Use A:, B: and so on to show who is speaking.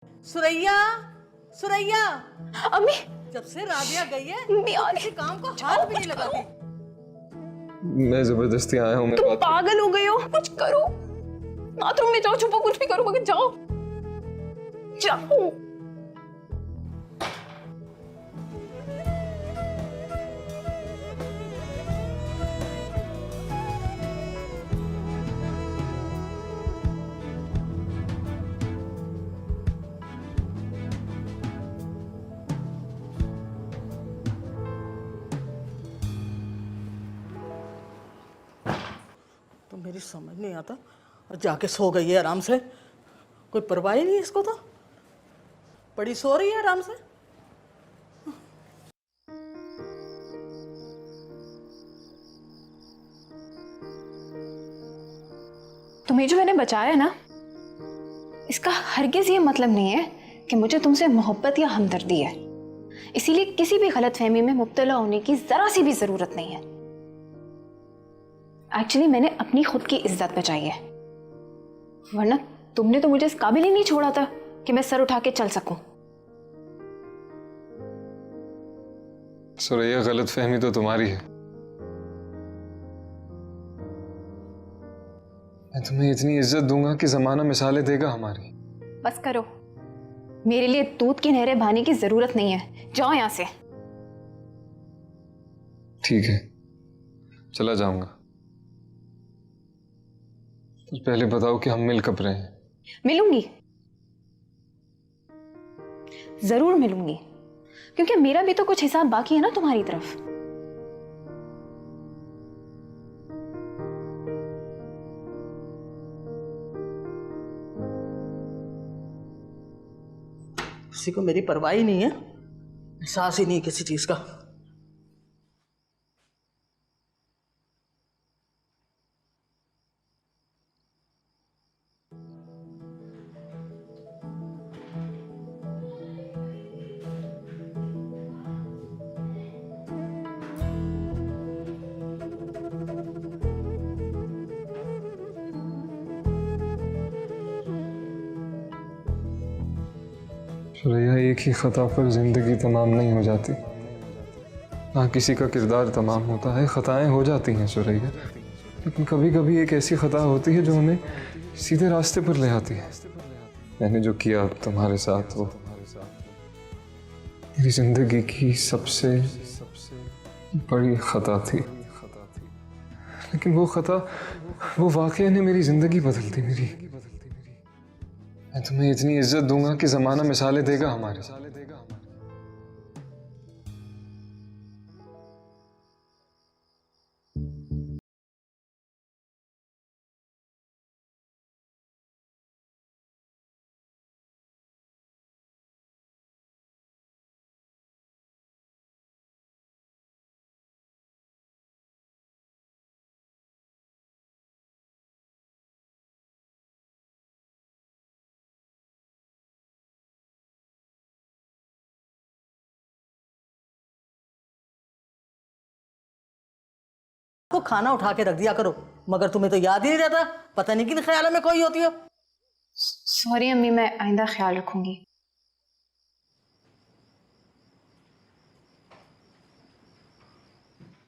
A: सुरैया, सुरैया,
B: अम्मी
A: जब से राबिया गई है
B: अम्मी
A: तो
B: आ
A: किसी काम को हाथ भी नहीं लगाती।
C: मैं जबरदस्ती आया हूँ।
B: तुम पागल हो गए हो, कुछ करो। बाथरूम में जाओ, छुपो, कुछ भी करो मगर जाओ जाओ।
A: तो मेरी समझ नहीं आता और जाके सो गई है आराम से, कोई परवाह ही नहीं है इसको। तो बड़ी सो रही है आराम से।
B: तुम्हें जो मैंने बचाया ना, इसका हरगिज ये मतलब नहीं है कि मुझे तुमसे मोहब्बत या हमदर्दी है। इसीलिए किसी भी गलतफहमी में मुब्तला होने की जरा सी भी जरूरत नहीं है। एक्चुअली मैंने अपनी खुद की इज्जत बचाई है, वरना तुमने तो मुझे इस काबिल ही नहीं छोड़ा था कि मैं सर उठा के चल सकूं।
C: सुरैया, गलतफहमी तो तुम्हारी है। मैं तुम्हें इतनी इज्जत दूंगा कि जमाना मिसालें देगा हमारी।
B: बस करो, मेरे लिए दूध की नहरें बहाने की जरूरत नहीं है। जाओ यहां से।
C: ठीक है, चला जाऊंगा। तो पहले बताओ कि हम मिल कब रहे हैं?
B: मिलूंगी, जरूर मिलूंगी, क्योंकि मेरा भी तो कुछ हिसाब बाकी है ना तुम्हारी तरफ।
A: किसी को मेरी परवाह ही नहीं है, एहसास ही नहीं किसी चीज का।
C: सुरैया, एक ही खता पर जिंदगी तमाम नहीं हो जाती, ना किसी का किरदार तमाम होता है। खताएं हो जाती हैं सुरैया, लेकिन कभी कभी एक ऐसी खता होती है जो हमें सीधे रास्ते पर ले आती है। मैंने जो किया तुम्हारे साथ, वो मेरी जिंदगी की सबसे बड़ी खता थी। लेकिन वो खता, वो वाकया ने मेरी जिंदगी बदल दी मेरी। मैं तुम्हें इतनी इज्जत दूंगा कि जमाना मिसालें देगा हमारी।
A: को खाना उठा के रख दिया करो, मगर तुम्हें तो याद ही नहीं रहता। पता नहीं किन ख्यालों में कोई होती हो।
B: सॉरी अम्मी, मैं आइंदा ख्याल रखूंगी।